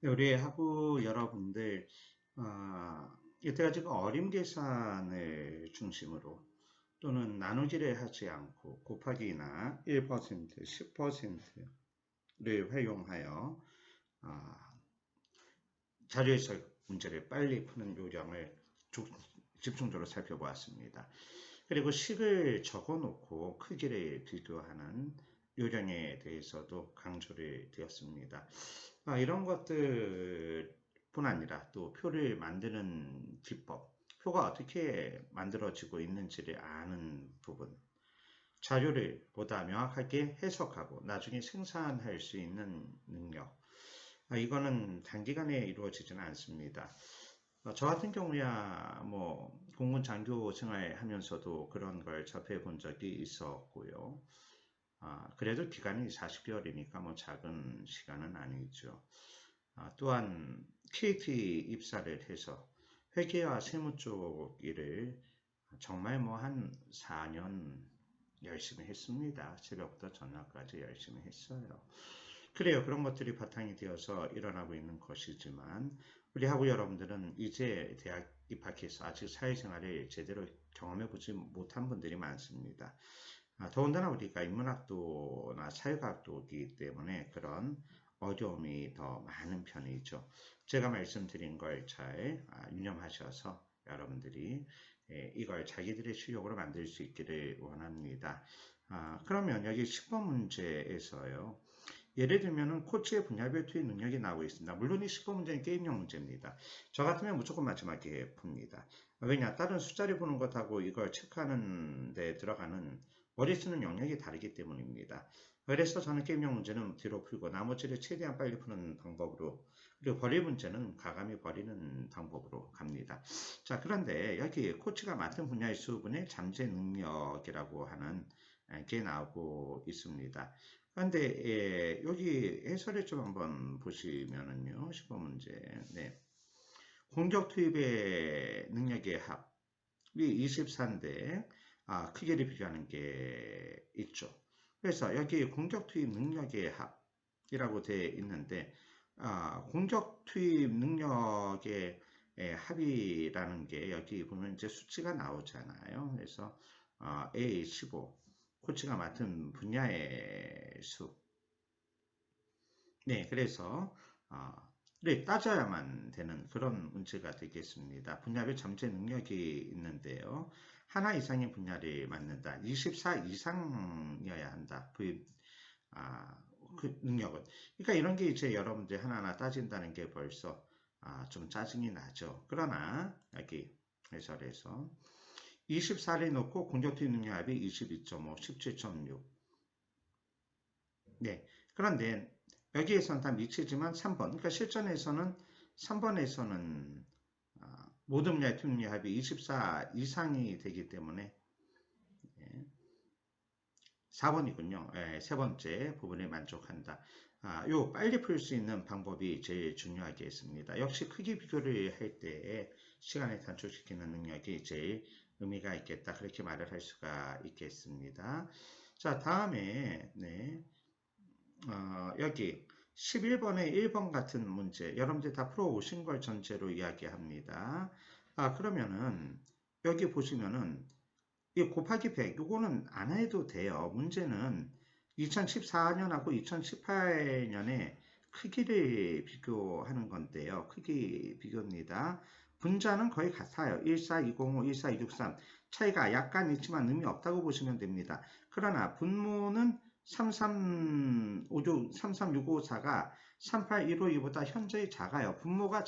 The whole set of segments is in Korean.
우리 학우 여러분들, 이때까지 어림 계산을 중심으로 또는 나누기를 하지 않고 곱하기나 1%, 10%를 활용하여 자료에서 문제를 빨리 푸는 요령을 집중적으로 살펴보았습니다. 그리고 식을 적어놓고 크기를 비교하는 요령에 대해서도 강조를 드렸습니다. 이런 것들뿐 아니라 또 표를 만드는 기법, 표가 어떻게 만들어지고 있는지를 아는 부분, 자료를 보다 명확하게 해석하고 나중에 생산할 수 있는 능력, 이거는 단기간에 이루어지지는 않습니다. 저 같은 경우야 뭐 공군 장교 생활하면서도 그런 걸 접해 본 적이 있었고요. 그래도 기간이 40개월이니까 뭐 작은 시간은 아니죠. 또한 KT 입사를 해서 회계와 세무 쪽 일을 정말 뭐 한 4년 열심히 했습니다. 새벽부터 저녁까지 열심히 했어요. 그래요. 그런 것들이 바탕이 되어서 일어나고 있는 것이지만 우리 학우 여러분들은 이제 대학 입학해서 아직 사회생활을 제대로 경험해보지 못한 분들이 많습니다. 더군다나 우리가 인문학도나 사회과학도이기 때문에 그런 어려움이 더 많은 편이죠. 제가 말씀드린 걸 잘 유념하셔서 여러분들이 이걸 자기들의 실력으로 만들 수 있기를 원합니다. 그러면 여기 10번 문제에서요. 예를 들면 코치의 분야별 투입 능력이 나오고 있습니다. 물론 이 10번 문제는 게임형 문제입니다. 저 같으면 무조건 마지막에 풉니다. 왜냐? 다른 숫자를 보는 것하고 이걸 체크하는 데 들어가는 머리 쓰는 영역이 다르기 때문입니다. 그래서 저는 게임형 문제는 뒤로 풀고 나머지를 최대한 빨리 푸는 방법으로, 그리고 버릴 문제는 과감히 버리는 방법으로 갑니다. 자, 그런데 여기 코치가 맡은 분야의 수분의 잠재 능력이라고 하는 게 나오고 있습니다. 그런데 여기 해설을 좀 한번 보시면은요. 10번 문제. 네. 공격 투입의 능력의 합이 24인데 크기를 비교하는 게 있죠. 그래서 여기 공격 투입 능력의 합이라고 되어 있는데 공격 투입 능력의 합이라는 게 여기 보면 이제 수치가 나오잖아요. 그래서 A15 코치가 맡은 분야의 수. 네, 그래서 네, 따져야만 되는 그런 문제가 되겠습니다. 분야별 잠재 능력이 있는데요. 하나 이상의 분야를 맡는다. 24 이상이어야 한다. 그 능력은. 그러니까 이런 게 이제 여러분들 하나하나 따진다는 게 벌써 좀 짜증이 나죠. 그러나 여기 해설에서 24를 놓고 공격투입 능력합이 22.5, 17.6. 네. 그런데 여기에서는 다 미치지만 3번. 그러니까 실전에서는 3번에서는 모든 분야의 투입 합이 24 이상이 되기 때문에 4번이군요. 세 번째 부분에 만족한다. 요 빨리 풀 수 있는 방법이 제일 중요하겠습니다. 역시 크기 비교를 할 때 시간을 단축시키는 능력이 제일 의미가 있겠다. 그렇게 말을 할 수가 있겠습니다. 자, 다음에 네. 여기 11번에 1번 같은 문제 여러분들 다 풀어오신 걸 전제로 이야기합니다. 그러면은 여기 보시면은 이 곱하기 100 요거는 안 해도 돼요. 문제는 2014년하고 2018년에 크기를 비교하는 건데요. 크기 비교입니다. 분자는 거의 같아요. 14205, 14263 차이가 약간 있지만 의미 없다고 보시면 됩니다. 그러나 분모는 33654가 38152보다 현저히 작아요. 분모가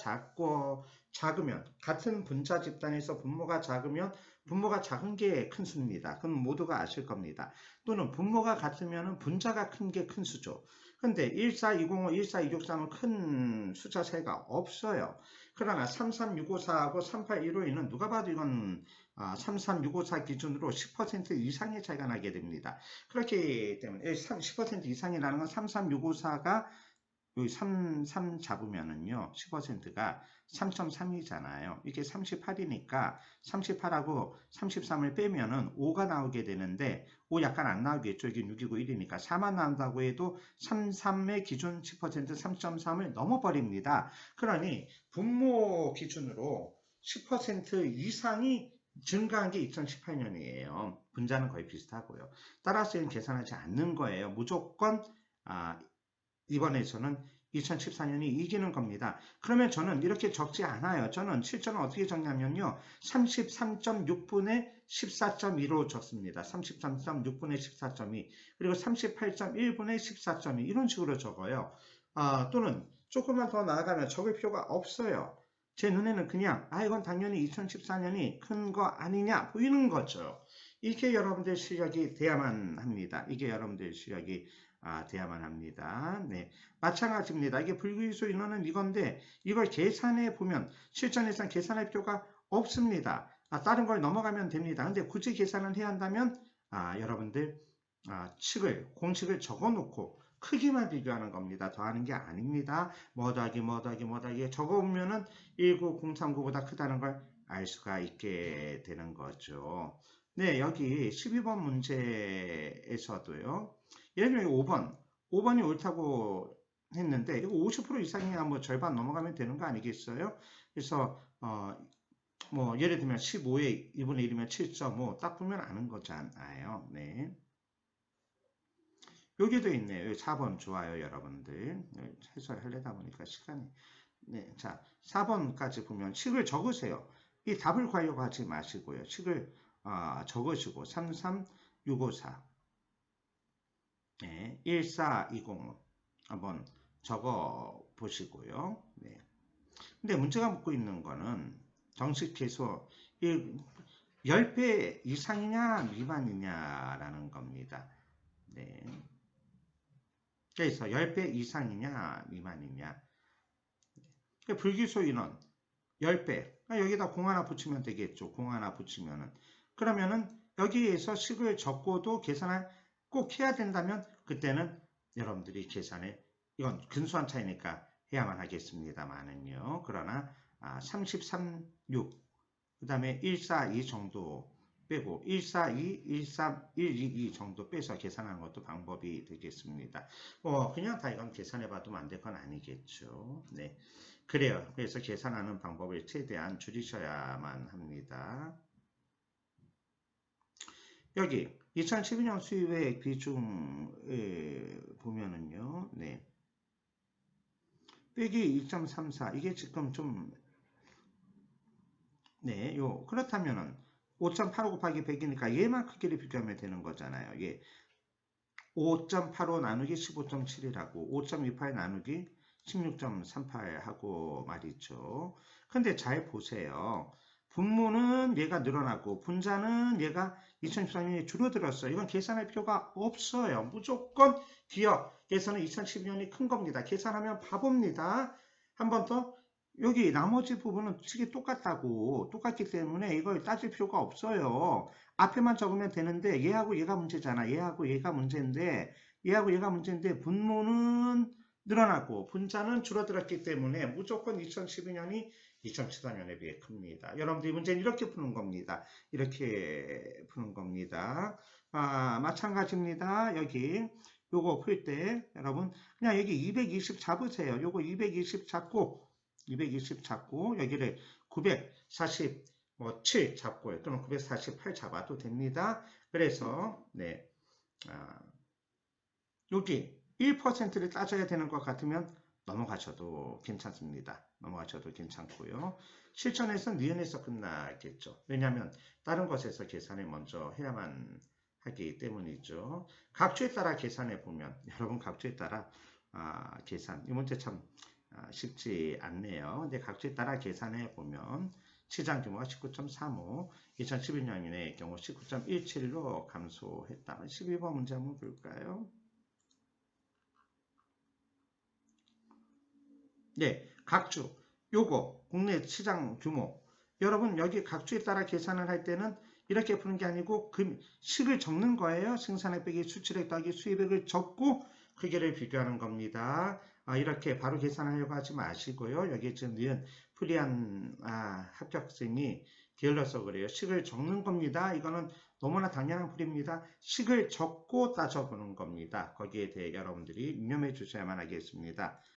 작으면 같은 분자 집단에서 분모가 작으면 분모가 작은 게 큰 수입니다. 그건 모두가 아실 겁니다. 또는 분모가 같으면 분자가 큰 게 큰 수죠. 근데 14205, 14263은 큰 숫자 차이가 없어요. 그러나 33654하고 38152는 누가 봐도 이건 33654 기준으로 10% 이상의 차이가 나게 됩니다. 그렇기 때문에 10% 이상이라는 건 33654가 여기 3 잡으면은요, 10%가 3.3이잖아요. 이게 38이니까 38하고 33을 빼면은 5가 나오게 되는데 5 약간 안 나오겠죠. 이게 6이고 1이니까 4만 나온다고 해도 33의 기준 10% 3.3을 넘어버립니다. 그러니 분모 기준으로 10% 이상이 증가한 게 2018년이에요. 분자는 거의 비슷하고요. 따라서 이는 계산하지 않는 거예요. 무조건 이번에서는 2014년이 이기는 겁니다. 그러면 저는 이렇게 적지 않아요. 저는 실전은 어떻게 적냐면요. 33.6분의 14.2로 적습니다. 33.6분의 14.2 그리고 38.1분의 14.2 이런 식으로 적어요. 또는 조금만 더 나아가면 적을 필요가 없어요. 제 눈에는 그냥 이건 당연히 2014년이 큰 거 아니냐 보이는 거죠. 이게 여러분들 실력이 돼야만 합니다. 이게 여러분들 실력이 돼야만 합니다. 네, 마찬가지입니다. 이게 불구의소 인원은 이건데 이걸 계산해 보면 실전에서는 계산할 필요가 없습니다. 다른 걸 넘어가면 됩니다. 근데 굳이 계산을 해야 한다면 여러분들 공식을 적어 놓고 크기만 비교하는 겁니다. 더하는 게 아닙니다. 뭐 더하기 적어보면은 19039보다 크다는 걸 알 수가 있게 되는 거죠. 네, 여기 12번 문제에서도요. 예를 들면 5번이 옳다고 했는데 이거 50% 이상이야 뭐 절반 넘어가면 되는 거 아니겠어요? 그래서 뭐 예를 들면 15의 2분의 1이면 7.5 딱 보면 아는 거잖아요. 네. 여기도 있네요. 4번 좋아요, 여러분들. 해설하려다 보니까 시간이. 네, 자, 4번까지 보면 식을 적으세요. 이 답을 구하려고 하지 마시고요. 식을 적으시고 33654 네, 14205 한번 적어 보시고요. 네. 근데 문제가 묻고 있는 거는 정식해서 10배 이상이냐 미만이냐라는 겁니다. 네. 그래서 10배 이상이냐 미만이냐 불기소 인원 10배 여기다 공 하나 붙이면 되겠죠. 공 하나 붙이면은 그러면은 여기에서 식을 적고도 계산을 꼭 해야 된다면 그때는 여러분들이 계산을 이건 근소한 차이니까 해야만 하겠습니다만은요. 그러나 33.6 그 다음에 142 정도 빼고 142, 13, 122 정도 빼서 계산하는 것도 방법이 되겠습니다. 그냥 다 이건 계산해봐도 안 될 건 아니겠죠. 네, 그래요. 그래서 계산하는 방법을 최대한 줄이셔야만 합니다. 여기 2012년 수입액 비중에 보면은요, 네, 빼기 2.34 이게 지금 좀 네, 그렇다면은 5.85 곱하기 100이니까 얘만 크기를 비교하면 되는 거잖아요. 예. 5.85 나누기 15.7이라고 5.28 나누기 16.38 하고 말이죠. 근데 잘 보세요. 분모는 얘가 늘어나고 분자는 얘가 2014년에 줄어들었어요. 이건 계산할 필요가 없어요. 무조건 기억에서는 2012년이 큰 겁니다. 계산하면 바보입니다. 한 번 더. 여기 나머지 부분은 식이 똑같기 때문에 이걸 따질 필요가 없어요. 앞에만 적으면 되는데 얘하고 얘가 문제잖아. 얘하고 얘가 문제인데 분모는 늘어나고 분자는 줄어들었기 때문에 무조건 2012년이 2014년에 비해 큽니다. 여러분들 이 문제는 이렇게 푸는 겁니다. 이렇게 푸는 겁니다. 마찬가지입니다. 여기 요거 풀 때 여러분 그냥 여기 220 잡으세요. 요거 220 잡고 여기를 947 잡고요. 또는 948 잡아도 됩니다. 그래서 네, 여기 1%를 따져야 되는 것 같으면 넘어가셔도 괜찮습니다. 넘어가셔도 괜찮고요. 실전에서는 니은에서 끝나겠죠. 왜냐하면 다른 것에서 계산을 먼저 해야만 하기 때문이죠. 각주에 따라 계산해 보면 여러분 각주에 따라 계산 이 문제 참 쉽지 않네요. 근데 각주에 따라 계산해 보면 시장 규모가 19.35, 2011년의 경우 19.17로 감소했다. 12번 문제 한번 볼까요? 네, 각주. 요거 국내 시장 규모. 여러분 여기 각주에 따라 계산을 할 때는 이렇게 푸는 게 아니고 식을 적는 거예요. 생산액 빼기 수출액 더하기 수입액을 적고 크기를 비교하는 겁니다. 이렇게 바로 계산하려고 하지 마시고요. 여기 지금 니은 프리한 합격생이 게을러서 그래요. 식을 적는 겁니다. 이거는 너무나 당연한 풀입니다. 식을 적고 따져보는 겁니다. 거기에 대해 여러분들이 유념해 주셔야만 하겠습니다.